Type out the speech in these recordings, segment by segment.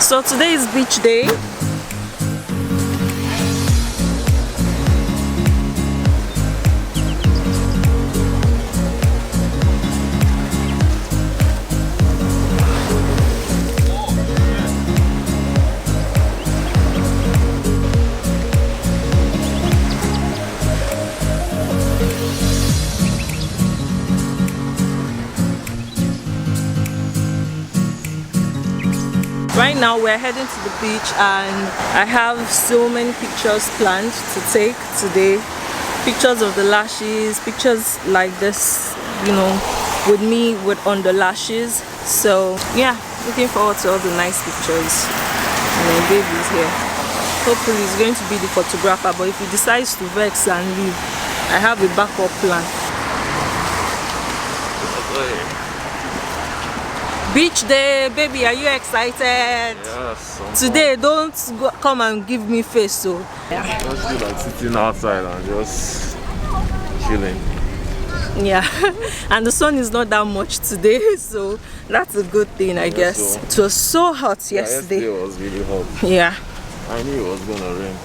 So today is beach day. Right now we're heading to the beach and I have so many pictures planned to take today. Pictures of the lashes, pictures like this, you know, with me on the lashes. So yeah, looking forward to all the nice pictures. And then baby's here. Hopefully he's going to be the photographer, but if he decides to vex and leave, I have a backup plan. Beach day, baby, are you excited? Yes. Today, don't come and give me face, so. Yeah. Just feel like sitting outside and just chilling. Yeah, and the sun is not that much today, so that's a good thing, I guess. So. It was so hot yesterday. Yesterday was really hot. Yeah. I knew it was gonna rain.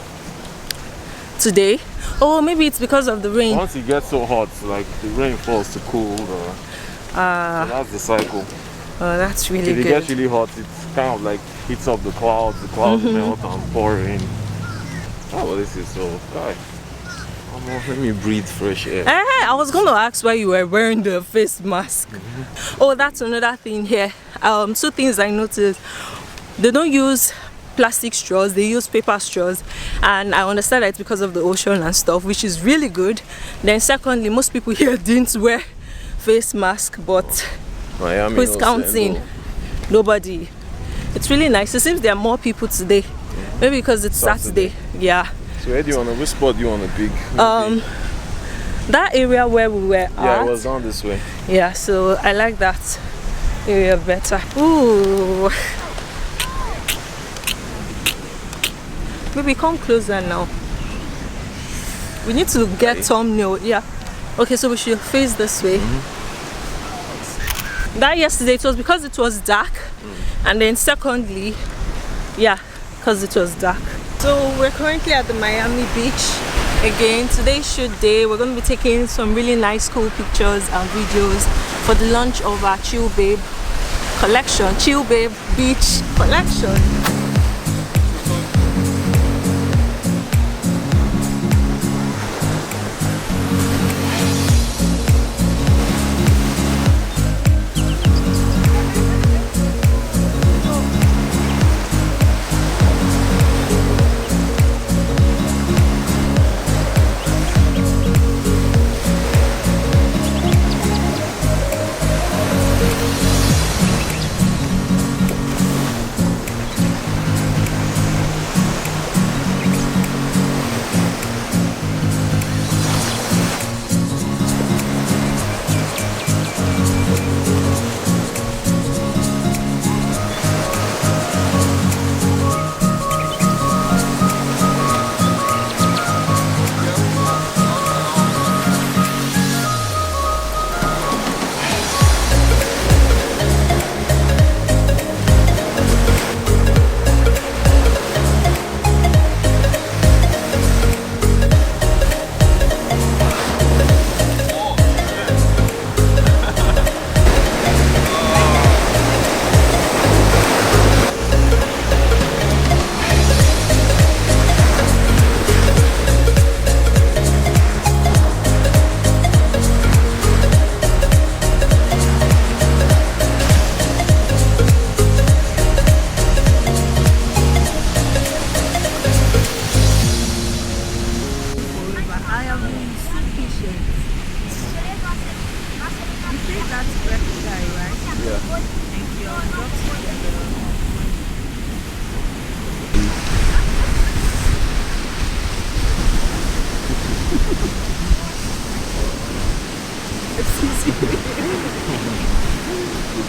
Today? Oh, maybe it's because of the rain. Once it gets so hot, like the rain falls to cool. So that's the cycle. Oh, that's really good. If it gets really hot, it kind of like heats up the clouds melt and pour rain. Oh, well, this is so good. Let me breathe fresh air. I was going to ask why you were wearing the face mask. Oh, that's another thing here. Two things I noticed. They don't use plastic straws, they use paper straws, and I understand that it's because of the ocean and stuff, which is really good. Then secondly, most people here didn't wear face mask, but Miami who's counting? Nobody. It's really nice. It seems there are more people today. Maybe because it's Saturday. Yeah. So where do you want to, which spot do you want to pick? That area where we were at. Yeah, it was down this way. Yeah, so I like that area better. Ooh. Maybe come closer now. We need to get thumbnail. Yeah. Okay, so we should face this way. That yesterday it was because it was dark, and then secondly, yeah, because it was dark. So we're currently at the Miami beach again. Today's shoot day. We're going to be taking some really nice cool pictures and videos for the launch of our Chill Babe collection, Chill Babe Beach collection.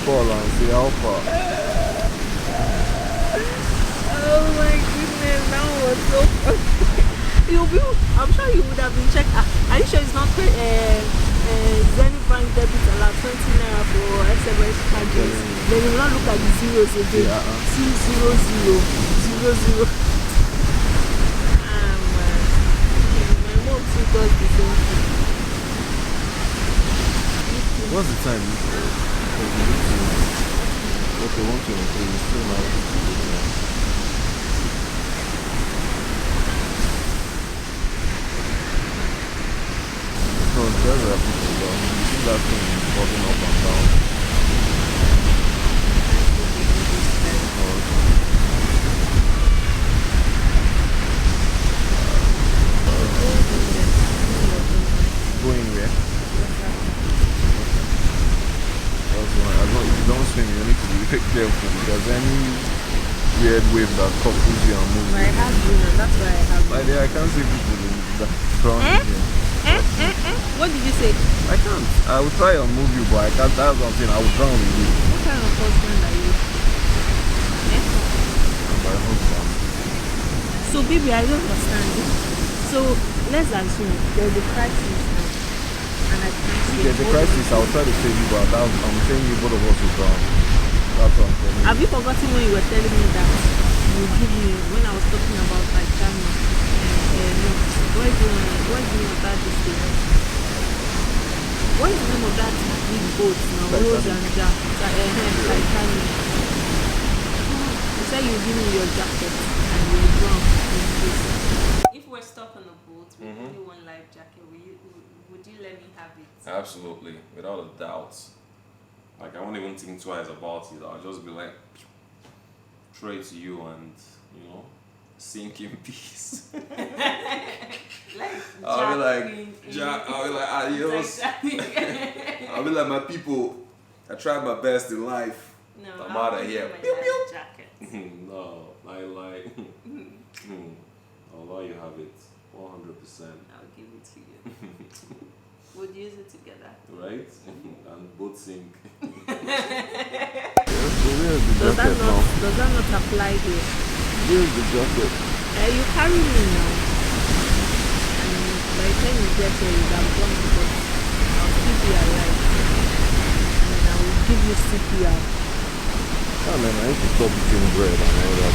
Fall and see how far. Oh my goodness, that was so funny. I'm sure you would have been checked. Are you sure it's not Zenny Bank debit allowed 20 naira for SMS charges. Then you will not look at the zeros again. 20000. Man. My mom too does the same thing. What's the time? Okay, 123. We still have. No, there are people down. You see that thing bobbing up and down. Going where? That's why, as long as you don't swim, you need to be very careful because any weird wave that couples you and moves. I have you, and that's why I have you. I can't see people in the front here. What did you say? I can't. I will try and move you, but I can't. That's what I'm saying. I will drown with you. What kind of husband are you? I'm my husband. So, baby, I don't understand. So, let's assume there's a crisis now, and I can't save There's a crisis. I will try to save you, but I'm saying you both of us will drown. That's what I'm telling you. Have you forgotten when you were telling me that you give me when I was talking about like Canon? No, what is the name of that this thing? What is the name of that big boat now? Rose and Jack. Titanic. You said you give me your jacket and you will drown in this. If we're stuck on a boat with only one life jacket, would you let me have it? Absolutely, without a doubt. Like I won't even think twice about it. I'll just be like, throw it to you and sink in peace. I'll be like adios. I'll be like my people. I tried my best in life. No, I'm out of here. Pew, pew. Jacket. No, I'll allow you have it. 100%. I'll give it to you. We'll use it together. Right? And both sink. Does that not apply here? Here's the jacket. You carry me now. And by the time you get here, you have gone because I'll keep you alive. And then I will give you CPR. Yeah, man, I need to stop eating bread and all that.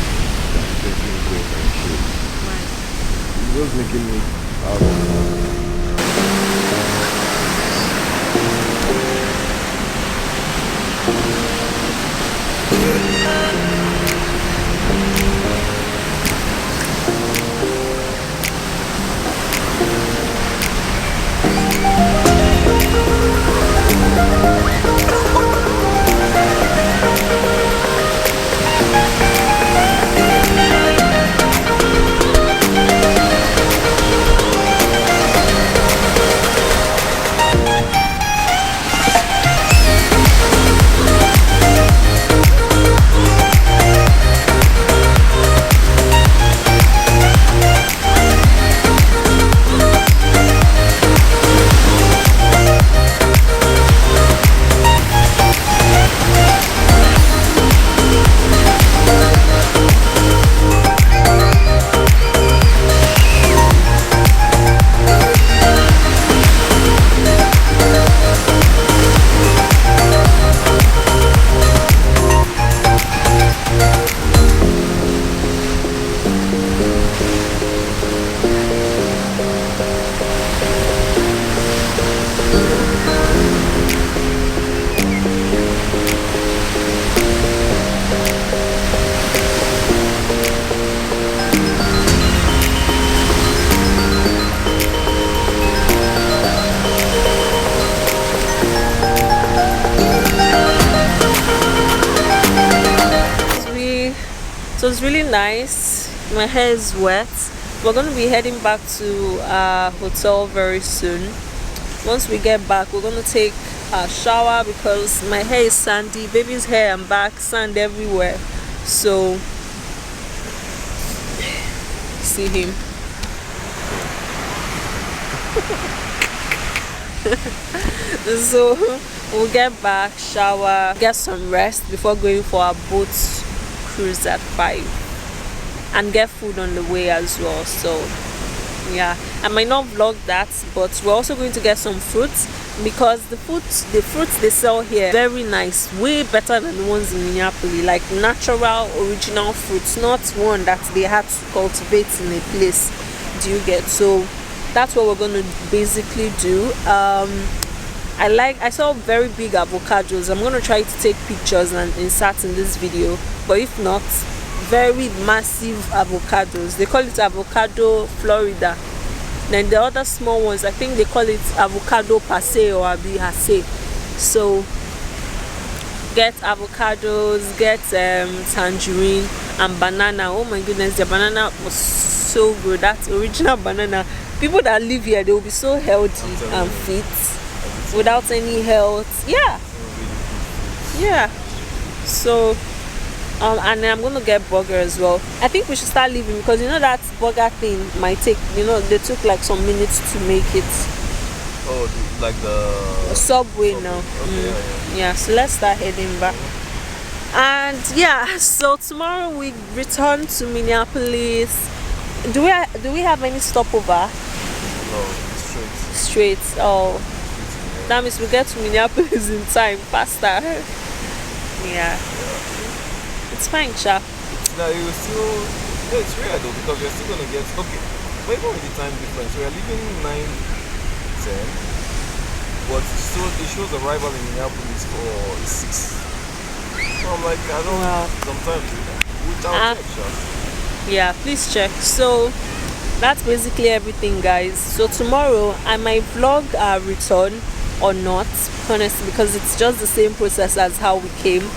Drinking bread and shit. Why? It's just making me out. So it's really nice. My hair is wet. We're going to be heading back to our hotel very soon. Once we get back, we're going to take a shower because my hair is sandy. Baby's hair and back, sand everywhere. So see him. So we'll get back, shower, get some rest before going for our boat cruise at 5 and get food on the way as well. So yeah, I might not vlog that, but we're also going to get some fruits because the fruits they sell here very nice, way better than the ones in Minneapolis, like natural original fruits, not one that they had to cultivate in a place. Do you get? So that's what we're going to basically do. I saw very big avocados. I'm going to try to take pictures and insert in this video, but if not, very massive avocados. They call it avocado Florida. Then the other small ones, I think they call it avocado passe or abihase. So get avocados, get tangerine and banana. Oh my goodness, the banana was so good. That's original banana. People that live here, they will be so healthy and fit without any health. Yeah. So and then I'm gonna get burger as well. I think we should start leaving because you know that burger thing might take, they took like some minutes to make it. Oh, like the Subway now. Okay, Yeah, so let's start heading back. And yeah, so tomorrow we return to Minneapolis. Do we have any stopover? No, straight. Oh, that means we get to Minneapolis in time, faster. Yeah. It's fine, Sha. Now you still, it's rare though because you're still gonna get but even with the time difference, we are leaving 9:10, but still it shows arrival in Minneapolis for 6. So I'm like, I don't know. Sometimes without check, Sha. Yeah, please check. So that's basically everything, guys. So tomorrow I might vlog our return or not, honestly, because it's just the same process as how we came.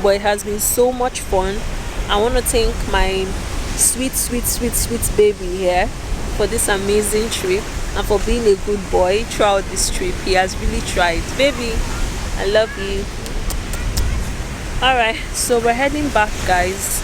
But it has been so much fun. I want to thank my sweet baby here for this amazing trip and for being a good boy throughout this trip. He has really tried. Baby, I love you. Alright, so we're heading back, guys.